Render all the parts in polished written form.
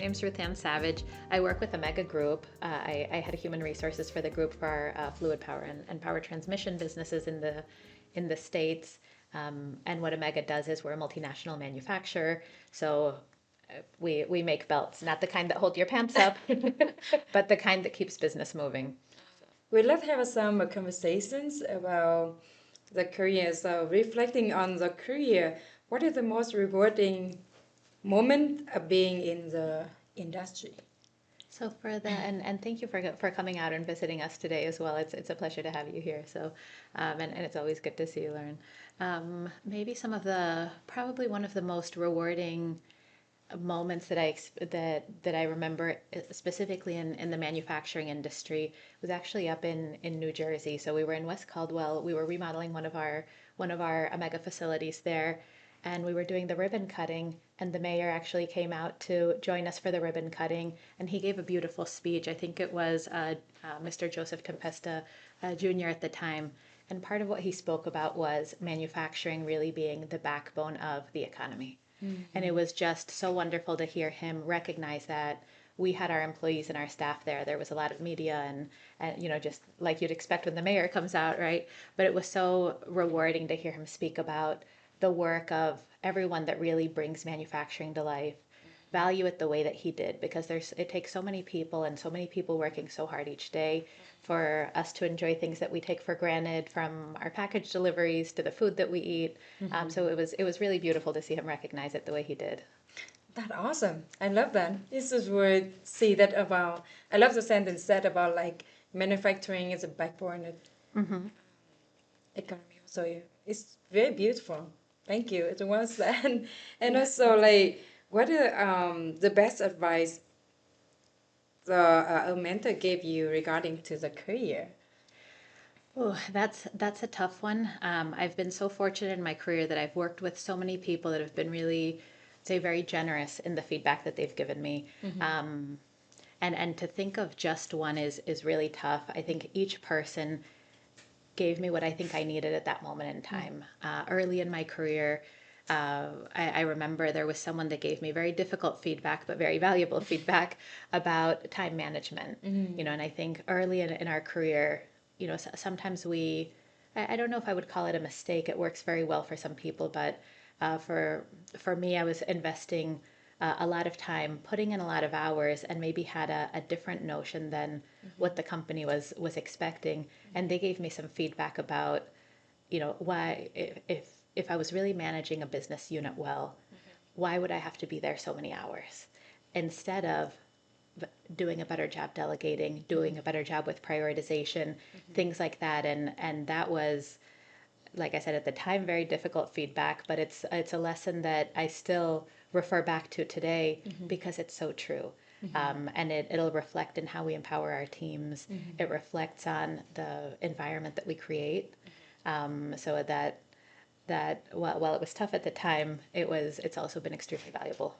name's Ruthann Savage. I work with Omega Group. I had human resources for the group for our fluid power and power transmission businesses in the States. And what Omega does is we're a multinational manufacturer. So we make belts, not the kind that hold your pants up, but the kind that keeps business moving. We'd love to have some conversations about the career. So reflecting on the career, what is the most rewarding moment of being in the industry? So for that, and thank you for coming out and visiting us today as well. It's a pleasure to have you here. So, and it's always good to see you learn. Maybe probably one of the most rewarding moments that I remember specifically in the manufacturing industry was actually up in New Jersey. So we were in West Caldwell. We were remodeling one of our Omega facilities there, and we were doing the ribbon cutting, and the mayor actually came out to join us for the ribbon cutting, and he gave a beautiful speech. I think it was Mr. Joseph Tempesta Jr. at the time. And part of what he spoke about was manufacturing really being the backbone of the economy. And it was just so wonderful to hear him recognize that. We had our employees and our staff there. There was a lot of media and just like you'd expect when the mayor comes out, right? But it was so rewarding to hear him speak about the work of everyone that really brings manufacturing to life, value it the way that he did, because it takes so many people and so many people working so hard each day for us to enjoy things that we take for granted, from our package deliveries to the food that we eat. So it was really beautiful to see him recognize it the way he did. That's awesome. I love that. This is where see that about. I love the sentence said about like manufacturing is a backbone of economy. So it's very beautiful. Thank you. It was that. And also like what are the best advice a mentor gave you regarding to the career? Oh, that's a tough one. I've been so fortunate in my career that I've worked with so many people that have been really, say, very generous in the feedback that they've given me. And to think of just one is really tough. I think each person gave me what I think I needed at that moment in time. Early in my career, I remember there was someone that gave me very difficult feedback, but very valuable feedback about time management. And I think early in our career, sometimes I don't know if I would call it a mistake. It works very well for some people, but for me, I was investing a lot of time, putting in a lot of hours, and maybe had a different notion than what the company was expecting. And they gave me some feedback about, why if I was really managing a business unit well, why would I have to be there so many hours instead of doing a better job delegating, doing a better job with prioritization, things like that. And that was, like I said at the time, very difficult feedback, but it's a lesson that I still refer back to today because it's so true. And it'll reflect in how we empower our teams. It reflects on the environment that we create. So that while it was tough at the time, it's also been extremely valuable.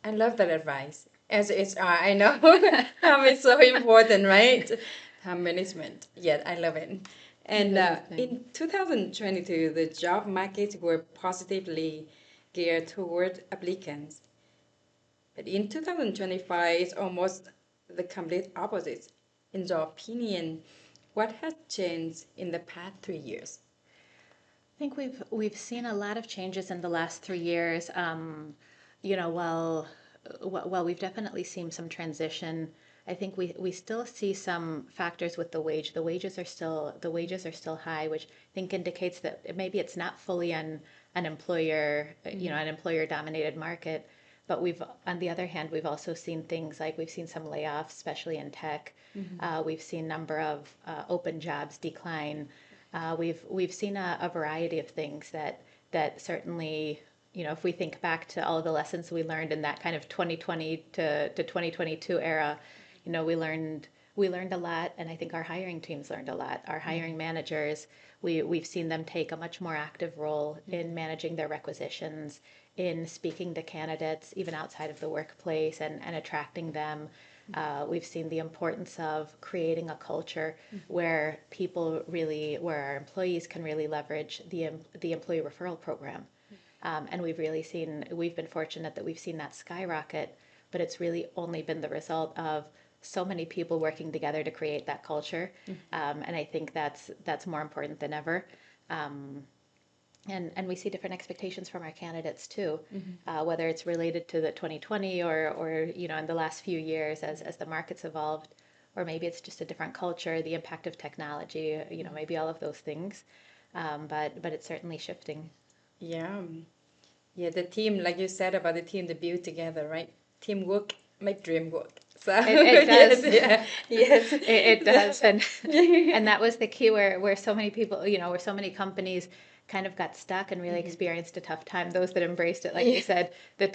I love that advice. As HR, I know it's so important, right? Time management. Yeah, I love it. And in 2022, the job markets were positively geared toward applicants. But in 2025, it's almost the complete opposite. In your opinion, what has changed in the past 3 years? I think we've seen a lot of changes in the last 3 years. While we've definitely seen some transition, I think we still see some factors with the wage. The wages are still high, which I think indicates that maybe it's not fully an employer, an employer dominated market. But on the other hand, we've also seen things like we've seen some layoffs, especially in tech. We've seen number of open jobs decline. We've seen a variety of things that certainly, if we think back to all of the lessons we learned in that kind of 2020 to 2022 era, we learned a lot, and I think our hiring teams learned a lot. Our hiring managers, we've seen them take a much more active role in managing their requisitions, in speaking to candidates even outside of the workplace and attracting them. We've seen the importance of creating a culture where where our employees can really leverage the employee referral program. And we've been fortunate that we've seen that skyrocket. but it's really only been the result of so many people working together to create that culture. And I think that's more important than ever. Um, and we see different expectations from our candidates too, whether it's related to the 2020 or in the last few years as the markets evolved, or maybe it's just a different culture, the impact of technology, maybe all of those things. But it's certainly shifting. Yeah. Yeah, the team, like you said about the team, they build together, right? Teamwork make dream work. So It does. yes, yeah, yes. It does. And that was the key where so many people, where so many companies kind of got stuck and really experienced a tough time. Those that embraced it, like you said, the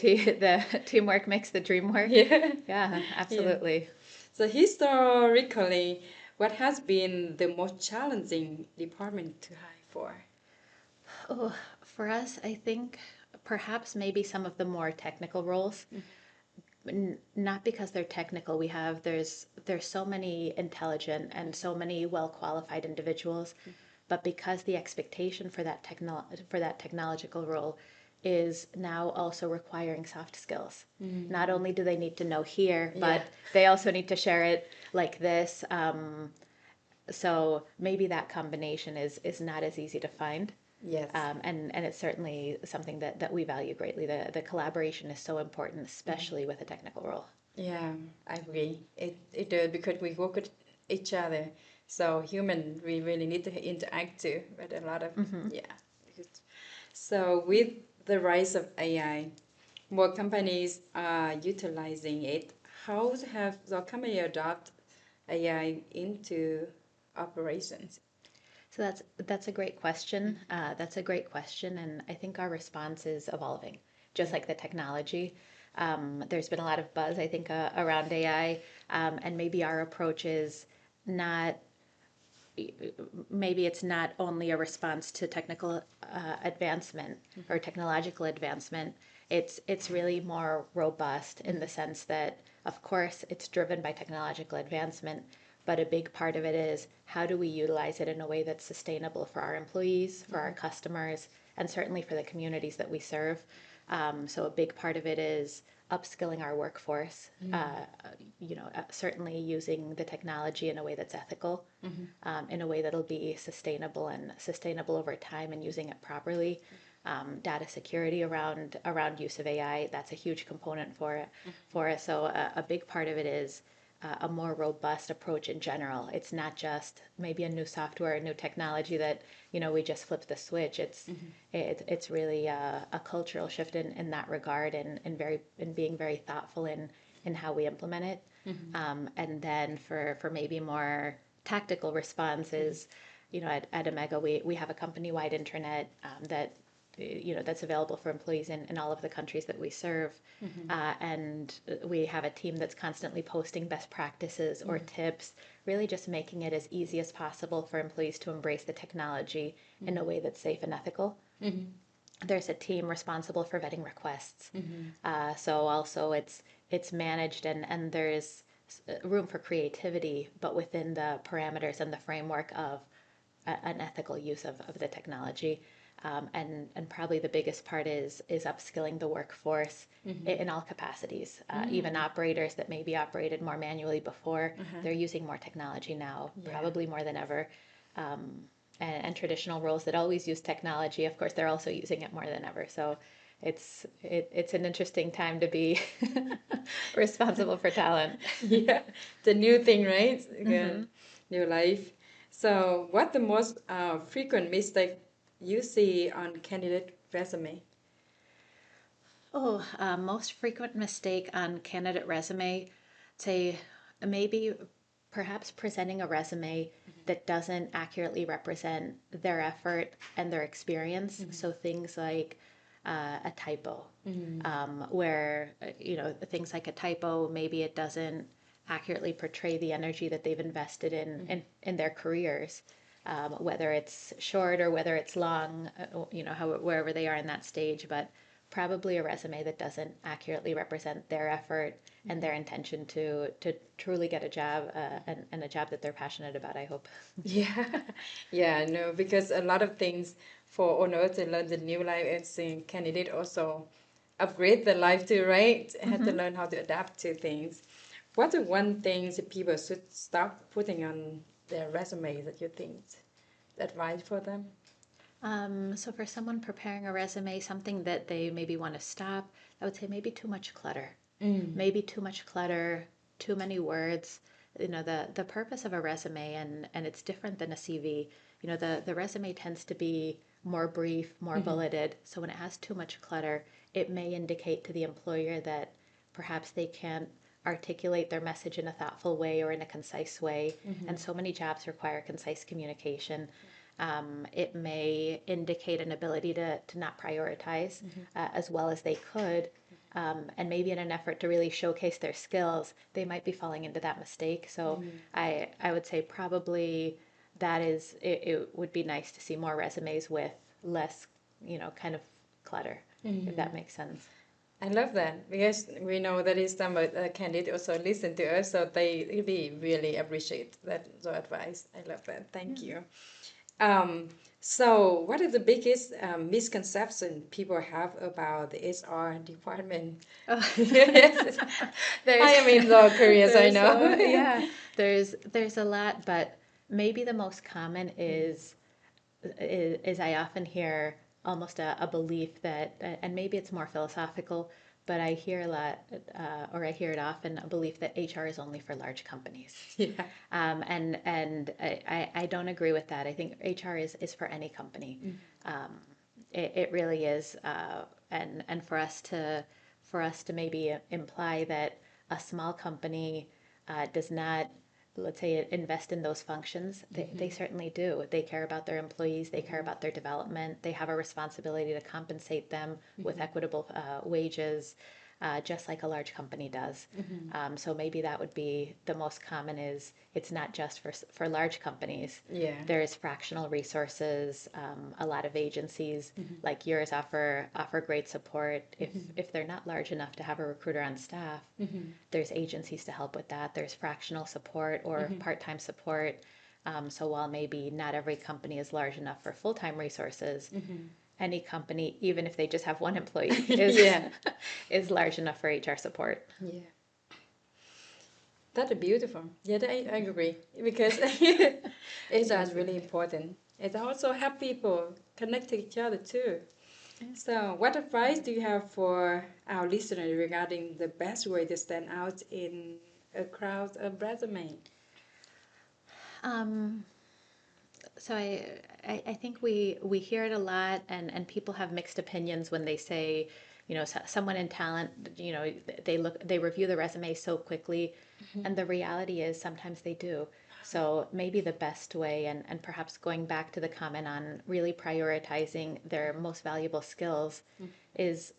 teamwork makes the dream work. Yeah. Yeah, Yeah. absolutely. So historically, what has been the most challenging department to hire for? Oh, for us, I think perhaps maybe some of the more technical roles. Not because they're technical. There's so many intelligent and so many well qualified individuals, but because the expectation for that technological role is now also requiring soft skills. Not only do they need to know here, but Yeah. they also need to share it like this. So maybe that combination is not as easy to find. Yes. And it's certainly something that we value greatly. The collaboration is so important, especially with a technical role. Yeah, I agree. It does because we work with each other. So human, we really need to interact too. But a lot of yeah. So with the rise of AI, more companies are utilizing it. How have the company adopt AI into operations? So that's a great question. That's a great question, and I think our response is evolving, just like the technology. There's been a lot of buzz, I think, around AI, and maybe our approach is not. Maybe it's not only a response to technical advancement or technological advancement. It's really more robust in the sense that, of course, it's driven by technological advancement, but a big part of it is how do we utilize it in a way that's sustainable for our employees, for our customers, and certainly for the communities that we serve. So a big part of it is upskilling our workforce, certainly using the technology in a way that's ethical, in a way that'll be sustainable and sustainable over time and using it properly. Data security around use of AI, that's a huge component for us. So a big part of it is a more robust approach in general. It's not just maybe a new software, a new technology that we just flip the switch. It's really a cultural shift in that regard, and being very thoughtful in how we implement it. And then for maybe more tactical responses, at Omega we have a company-wide intranet that's available for employees in all of the countries that we serve. And we have a team that's constantly posting best practices or tips, really just making it as easy as possible for employees to embrace the technology in a way that's safe and ethical. There's a team responsible for vetting requests. So also it's managed, and there's room for creativity, but within the parameters and the framework of an ethical use of the technology. And probably the biggest part is upskilling the workforce in all capacities. Even operators that maybe operated more manually before, they're using more technology now, probably more than ever. And traditional roles that always use technology, of course, they're also using it more than ever. So it's an interesting time to be responsible for talent. Yeah, the new thing, right? Again, new life. So, what the most frequent mistake you see on candidate resume? Oh, most frequent mistake on candidate resume, say maybe perhaps presenting a resume that doesn't accurately represent their effort and their experience. So things like a typo, where, things like a typo, maybe it doesn't accurately portray the energy that they've invested in their careers. Whether it's short or whether it's long, wherever they are in that stage, but probably a resume that doesn't accurately represent their effort and their intention to truly get a job, and a job that they're passionate about, I hope. Yeah, yeah, no, because a lot of things for owners to learn the new life as a candidate also upgrade their life too, right? Have to learn how to adapt to things. What are one things that people should stop putting on their resume that you think advice for them? So for someone preparing a resume, something that they maybe want to stop, I would say maybe too much clutter. Maybe too much clutter, too many words. The purpose of a resume, and it's different than a CV. The resume tends to be more brief, more bulleted. So when it has too much clutter, it may indicate to the employer that perhaps they can't articulate their message in a thoughtful way or in a concise way. And so many jobs require concise communication. It may indicate an ability to not prioritize as well as they could. And maybe in an effort to really showcase their skills, they might be falling into that mistake. So I would say probably it would be nice to see more resumes with less, kind of clutter, if that makes sense. I love that because we know that is some candidates also listen to us, so they really appreciate that advice. I love that. Thank you. So, what is the biggest misconception people have about the HR department? Oh. I am in law careers, I know. Yeah, there's a lot, but maybe the most common is I often hear almost a belief that, and maybe it's more philosophical, but I hear a lot, or I hear it often, a belief that HR is only for large companies. Yeah. And I don't agree with that. I think HR is for any company. It really is. And for us to maybe imply that a small company does not, let's say, invest in those functions, they certainly do. They care about their employees, they care about their development, they have a responsibility to compensate them with equitable wages, just like a large company does. So maybe that would be the most common is it's not just for large companies. Yeah. There's fractional resources. A lot of agencies like yours offer great support. If they're not large enough to have a recruiter on staff, there's agencies to help with that. There's fractional support or part-time support. So while maybe not every company is large enough for full-time resources, any company, even if they just have one employee, is large enough for HR support. Yeah. That's beautiful. Yeah, I agree because HR is really important. It also help people connect to each other too. So, what advice do you have for our listeners regarding the best way to stand out in a crowd of resume? So I think we hear it a lot, and people have mixed opinions when they say, someone in talent, they review the resume so quickly, and the reality is sometimes they do. So maybe the best way, and perhaps going back to the comment on really prioritizing their most valuable skills, is,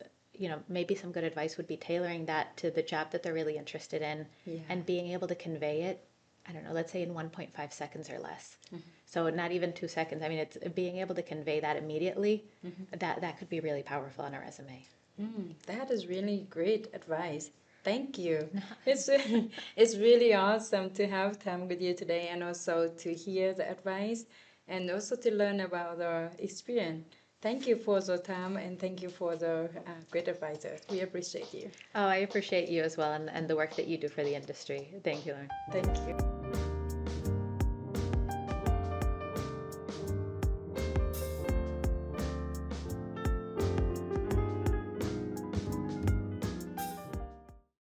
maybe some good advice would be tailoring that to the job that they're really interested in, and being able to convey it, I don't know, let's say in 1.5 seconds or less. So not even 2 seconds. I mean, it's being able to convey that immediately. That could be really powerful on a resume. That is really great advice. Thank you. It's really awesome to have time with you today, and also to hear the advice, and also to learn about the experience. Thank you for the time, and thank you for the great advice. We appreciate you. Oh, I appreciate you as well, and the work that you do for the industry. Thank you, Lauren. Thank you.